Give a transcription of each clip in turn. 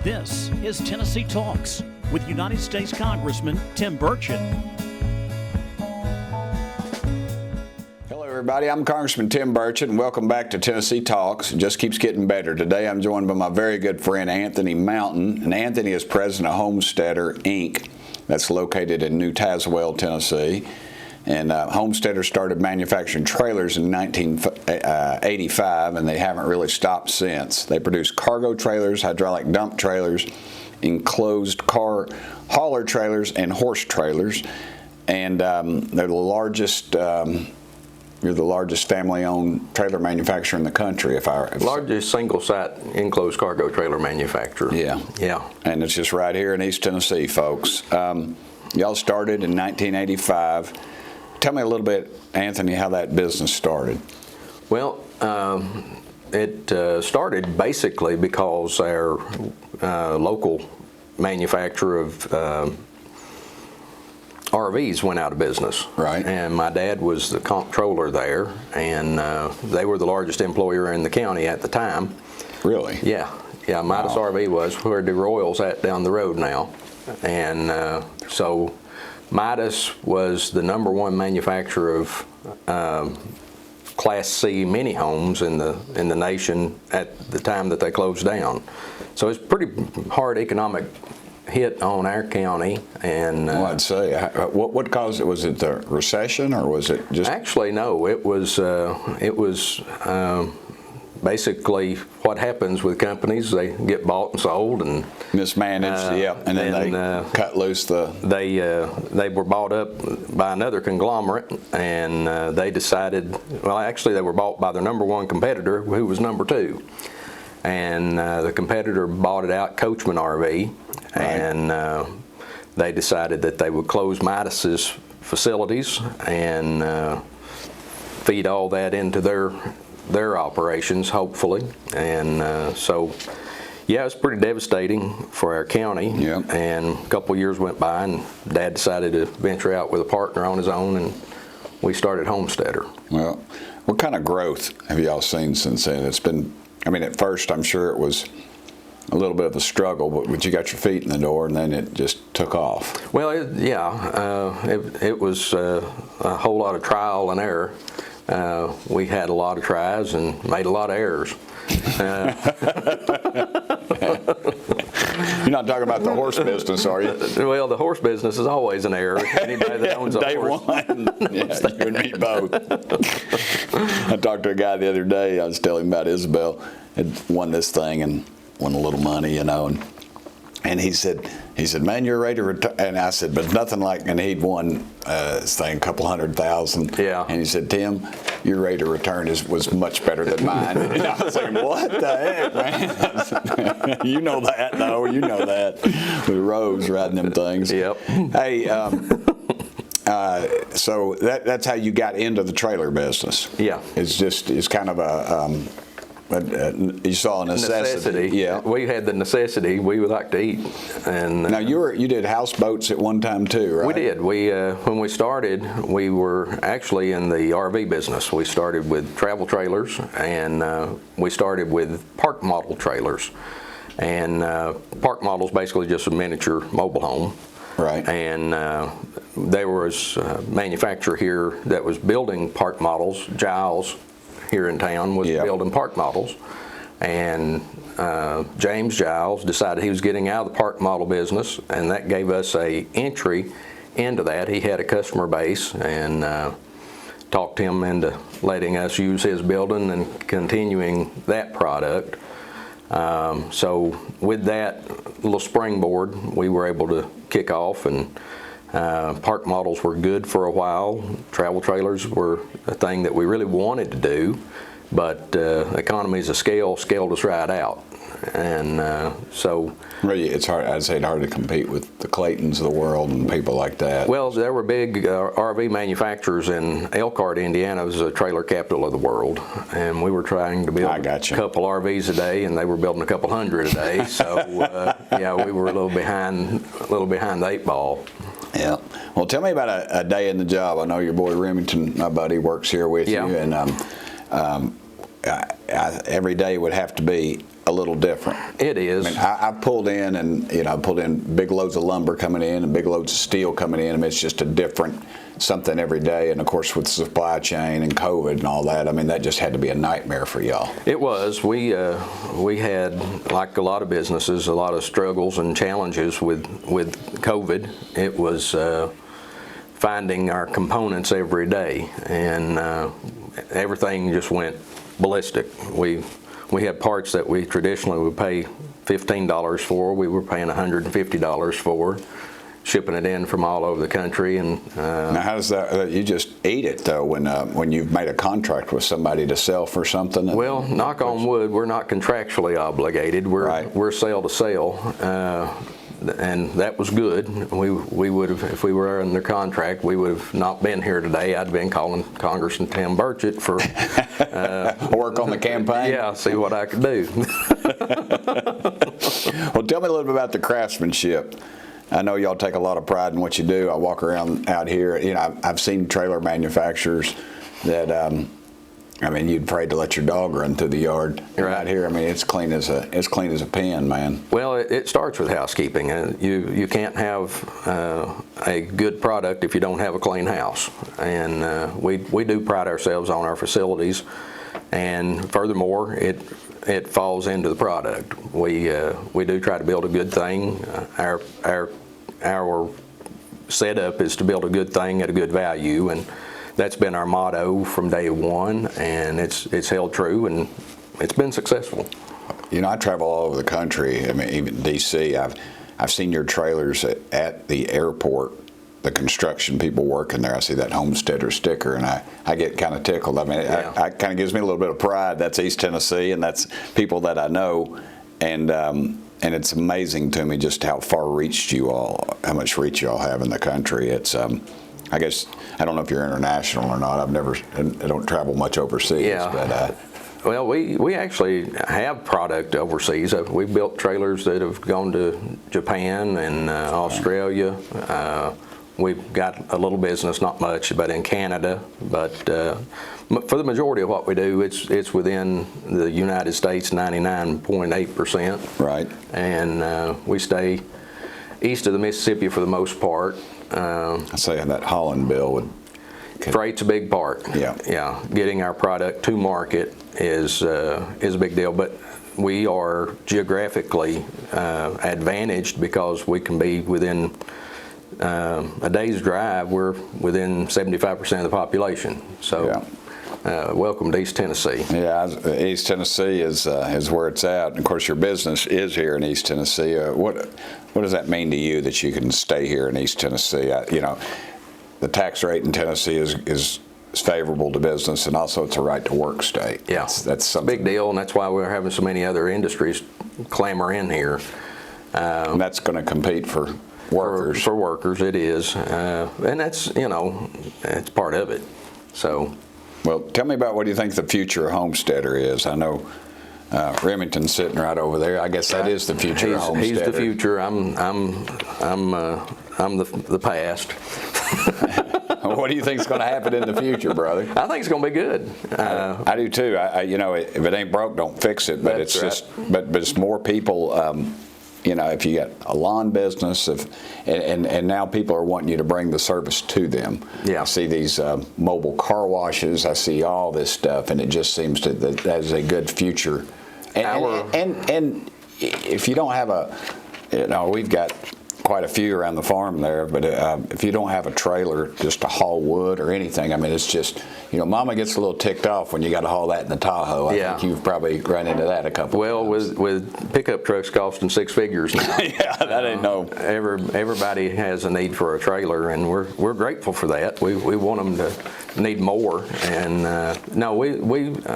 This is Tennessee Talks with United States Congressman Tim Burchett. Hello, everybody. I'm Congressman Tim Burchett, and welcome back to Tennessee Talks. It just keeps getting better. Today, I'm joined by my very good friend Anthony Mountain, and Anthony is president of Homesteader, Inc. That's located in New Tazewell, Tennessee. And Homesteader started manufacturing trailers in 1985, and they haven't really stopped since. They produce cargo trailers, hydraulic dump trailers, enclosed car hauler trailers, and horse trailers. And they're the largest. You're the largest family-owned trailer manufacturer in the country. Largest single-site enclosed cargo trailer manufacturer. Yeah. And it's just right here in East Tennessee, folks. Y'all started in 1985. Tell me a little bit, Anthony, how that business started. Well, it started basically because our local manufacturer of RVs went out of business. Right. And my dad was the comptroller there, and they were the largest employer in the county at the time. Really? Yeah, Midas RV was where the Royals at down the road now. And so Midas was the #1 manufacturer of Class C mini homes in the nation at the time that they closed down. So it's pretty hard economic hit on our county. And I'd say, what caused it? Was it the recession, or was it just? Actually, no. It was basically what happens with companies. They get bought and sold and Mismanaged, and then they cut loose They were bought up by another conglomerate, and they decided. Well, actually, they were bought by their #1 competitor, who was #2, and the competitor bought it out, Coachman RV, and they decided that they would close Midas's facilities and feed all that into their operations, hopefully. And so, yeah, it was pretty devastating for our county. Yeah. And a couple of years went by, and Dad decided to venture out with a partner on his own, and we started Homesteader. Well, what kind of growth have y'all seen since then? It's been, at first I'm sure it was a little bit of a struggle, but you got your feet in the door, and then it just took off. Well, it was a whole lot of trial and error. We had a lot of tries and made a lot of errors. You're not talking about the horse business, are you? Well, the horse business is always an error. Anybody that owns a Day horse. one. Yeah, you and me both. I talked to a guy the other day. I was telling him about Isabel had won this thing and won a little money, and he said, man, you're ready to retire. And I said, but nothing like, and he'd won this thing, a couple $100,000. Yeah. And he said, Tim, your rate of return was much better than mine. And I was like, what the heck, man? You know that, though. You know that. With Rose riding them things. Yep. Hey, so that's how you got into the trailer business. Yeah. It's kind of a... you saw a necessity. Yeah, we had the necessity. We would like to eat. And now you did houseboats at one time too, right? We did. When we started, we were actually in the RV business. We started with travel trailers, and we started with park model trailers. And park models basically just a miniature mobile home. Right. And there was a manufacturer here that was building park models, Giles, here in town, was building park models, and James Giles decided he was getting out of the park model business, and that gave us a entry into that. He had a customer base, and talked him into letting us use his building and continuing that product. So with that little springboard, we were able to kick off, and park models were good for a while. Travel trailers were a thing that we really wanted to do, but economies of scale scaled us right out. And so... Really, it's hard. I'd say it's hard to compete with the Claytons of the world and people like that. Well, there were big RV manufacturers in Elkhart, Indiana. It was the trailer capital of the world, and we were trying to build a couple RVs a day, and they were building a couple hundred a day. So, we were a little behind the 8 ball. Yeah. Well, tell me about a day in the job. I know your boy Remington, my buddy, works here with you, and every day would have to be a little different. It is. I mean, I've pulled in, and I pulled in big loads of lumber coming in and big loads of steel coming in. I mean, it's just a different something every day. And of course, with the supply chain and COVID and all that, I mean, that just had to be a nightmare for y'all. It was. We had, like a lot of businesses, a lot of struggles and challenges with COVID. It was finding our components every day, and everything just went ballistic. We had parts that we traditionally would pay $15 for. We were paying $150 for, shipping it in from all over the country. And now, how does that? You just eat it though when you've made a contract with somebody to sell for something. Well, knock on wood, we're not contractually obligated. We're sale to sale. And that was good. We would have, if we were under contract, we would have not been here today. I'd been calling Congressman Tim Burchett for work on the campaign. Yeah, see what I could do. Well, tell me a little bit about the craftsmanship. I know y'all take a lot of pride in what you do. I walk around out here. I've seen trailer manufacturers that. I mean, you'd afraid to let your dog run through the yard. Right out here, I mean, it's clean as a pin, man. Well, it starts with housekeeping. You can't have a good product if you don't have a clean house. And we do pride ourselves on our facilities. And furthermore, it falls into the product. We do try to build a good thing. Our setup is to build a good thing at a good value, and that's been our motto from day one, and it's held true, and it's been successful. I travel all over the country. I mean, even D.C. I've seen your trailers at the airport. The construction people working there. I see that homesteader sticker, and I get kind of tickled. I mean, Yeah. it kind of gives me a little bit of pride. That's East Tennessee, and that's people that I know, and it's amazing to me just how much reach you all have in the country. It's I guess, I don't know if you're international or not. I don't travel much overseas. Yeah. But, well, we actually have product overseas. We've built trailers that have gone to Japan and Australia. We've got a little business, not much, but in Canada. But for the majority of what we do, it's within the United States, 99.8%. Right. And we stay east of the Mississippi for the most part. I say that Holland bill would. Freight's a big part. Yeah. Getting our product to market is a big deal, but we are geographically advantaged because we can be within a day's drive. We're within 75% of the population. So. Welcome to East Tennessee. Yeah, East Tennessee is where it's at. And of course, your business is here in East Tennessee. What does that mean to you that you can stay here in East Tennessee? The tax rate in Tennessee is favorable to business, and also it's a right to work state. Yeah, that's something big deal, and that's why we're having so many other industries clamor in here. And that's going to compete for workers. For workers, it is, and that's it's part of it. So. Well, tell me about what you think the future of Homesteader is. I know Remington's sitting right over there. I guess that is the future of Homesteader. He's the future. I'm the past. What do you think is going to happen in the future, brother? I think it's going to be good. I do too. If it ain't broke, don't fix it. But it's right. but it's more people. If you got a lawn business, and now people are wanting you to bring the service to them. Yeah. I see these mobile car washes. I see all this stuff, and it just seems that is a good future. And if you don't have we've got quite a few around the farm there, but if you don't have a trailer just to haul wood or anything, I mean, it's just, Mama gets a little ticked off when you got to haul that in the Tahoe. I think you've probably run into that a couple times. With pickup trucks costing six figures now. Yeah, that ain't no. Everybody has a need for a trailer, and we're grateful for that. We want them to need more, and I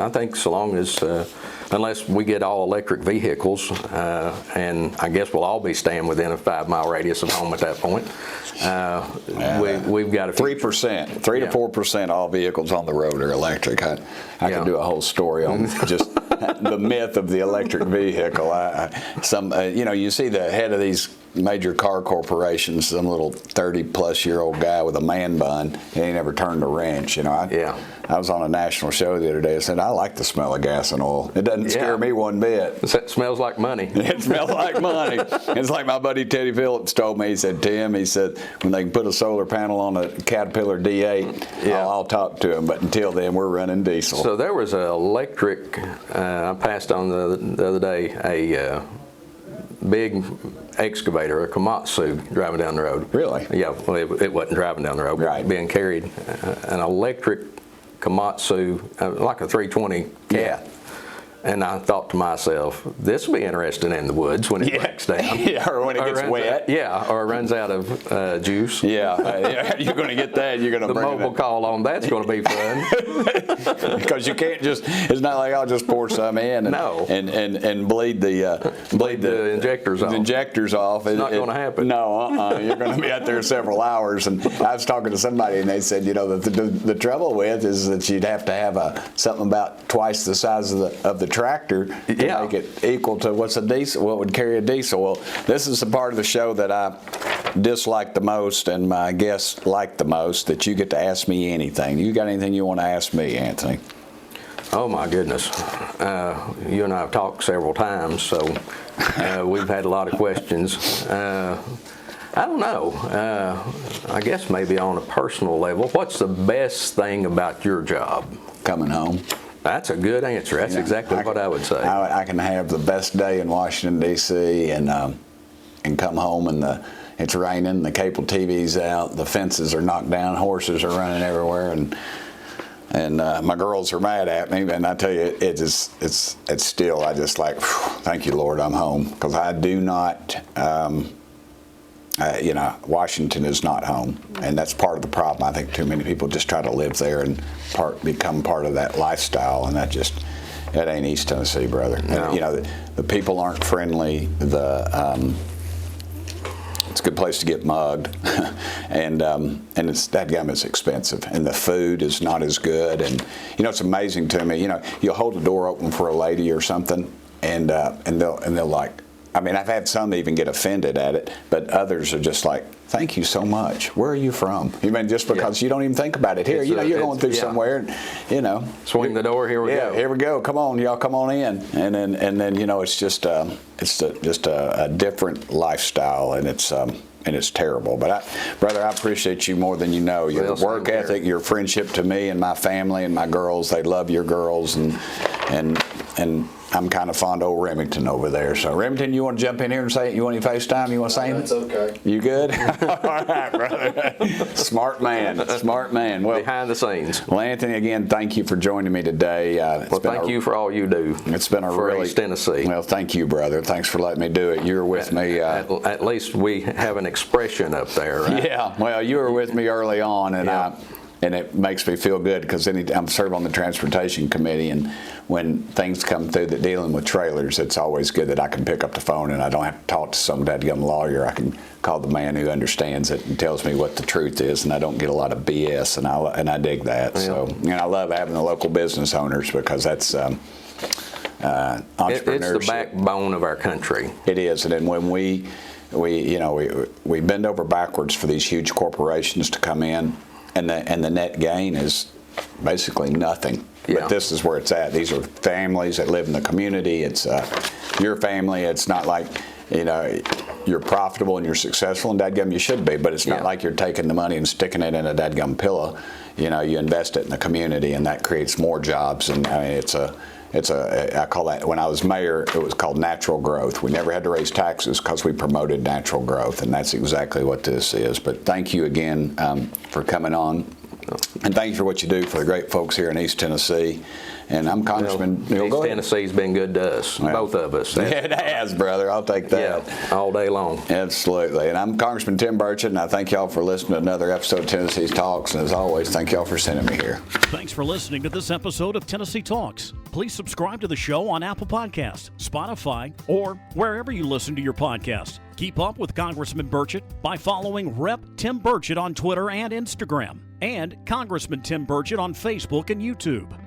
think so long as unless we get all electric vehicles, and I guess we'll all be staying within a 5-mile radius of home at that point. We've got a 3%, 3 to 4% all vehicles on the road are electric. I could do a whole story on just the myth of the electric vehicle. You see the head of these major car corporations, some little 30-plus-year-old guy with a man bun, and he never turned a wrench. I was on a national show the other day. I said, I like the smell of gas and oil. It doesn't scare me one bit. It smells like money. It smells like money. It's like my buddy Teddy Phillips told me. He said, Tim, he said, when they can put a solar panel on a Caterpillar D8, I'll talk to him. But until then, we're running diesel. So there was an electric, I passed on the other day, a big excavator, a Komatsu, driving down the road. Really? Yeah, well, it wasn't driving down the road, right. Being carried. An electric Komatsu, like a 320 cat. And I thought to myself, this will be interesting in the woods when it breaks down. Or when it gets wet. Or it runs out of juice. You're going to get that. You're going to bring the mobile call on that's going to be fun. Because you can't just. It's not like I'll just pour some in and bleed the injectors off. The injectors off. It's not going to happen. No, you're going to be out there several hours. And I was talking to somebody, and they said, the trouble with is that you'd have to have something about twice the size of the tractor to make it equal to what would carry a diesel. Well, this is the part of the show that I dislike the most and my guests like the most, that you get to ask me anything. You got anything you want to ask me, Anthony? Oh my goodness. You and I have talked several times, so we've had a lot of questions. I don't know. I guess maybe on a personal level, what's the best thing about your job? Coming home. That's a good answer. That's exactly what I would say. I can have the best day in Washington, D.C. and come home and it's raining, the cable TV's out, the fences are knocked down, horses are running everywhere, and my girls are mad at me. And I tell you, it's still, I just like, thank you, Lord, I'm home, because I do not. Washington is not home, and that's part of the problem. I think too many people just try to live there and become part of that lifestyle, and that ain't East Tennessee, brother. No. And, the people aren't friendly. It's a good place to get mugged, and it's expensive, and the food is not as good. And it's amazing to me. You'll hold the door open for a lady or something, and they'll like. I mean, I've had some even get offended at it, but others are just like, thank you so much. Where are you from? You mean just because you don't even think about it here? You're going through somewhere, Swing the door, here we go. Yeah, here we go. Come on, y'all, come on in. And then it's just a different lifestyle, and it's terrible. But brother, I appreciate you more than you know. Your work ethic, your friendship to me and my family and my girls. They love your girls, and I'm kind of fond of old Remington over there. So, Remington, you want to jump in here and say it? You want any FaceTime? You want to say anything? That's okay. You good? All right, brother. Smart man. Well, behind the scenes. Well, Anthony, again, thank you for joining me today. Thank you for all you do. It's been for East Tennessee. Well, thank you, brother. Thanks for letting me do it. You were with me. At least we have an expression up there, right? Yeah. Well, you were with me early on, and it makes me feel good because I'm serving on the transportation committee, and when things come through that dealing with trailers, it's always good that I can pick up the phone and I don't have to talk to some dadgum lawyer. I can call the man who understands it and tells me what the truth is, and I don't get a lot of BS, and I dig that. Yeah. So, I love having the local business owners because that's entrepreneurship. It's the backbone of our country. It is, and then when we bend over backwards for these huge corporations to come in, and the net gain is basically nothing. Yeah. But this is where it's at. These are families that live in the community. It's your family. It's not like you're profitable and you're successful, and dadgum you should be, but it's not like you're taking the money and sticking it in a dadgum pillow. You invest it in the community, and that creates more jobs. And I call that, when I was mayor, it was called natural growth. We never had to raise taxes because we promoted natural growth, and that's exactly what this is. But thank you again for coming on, and thank you for what you do for the great folks here in East Tennessee. And I'm Congressman. East Tennessee's been good to us, both of us. It has, brother. I'll take that. Yeah, all day long. Absolutely. And I'm Congressman Tim Burchett, and I thank y'all for listening to another episode of Tennessee Talks. And as always, thank y'all for sending me here. Thanks for listening to this episode of Tennessee Talks. Please subscribe to the show on Apple Podcasts, Spotify, or wherever you listen to your podcast. Keep up with Congressman Burchett by following Rep. Tim Burchett on Twitter and Instagram, and Congressman Tim Burchett on Facebook and YouTube.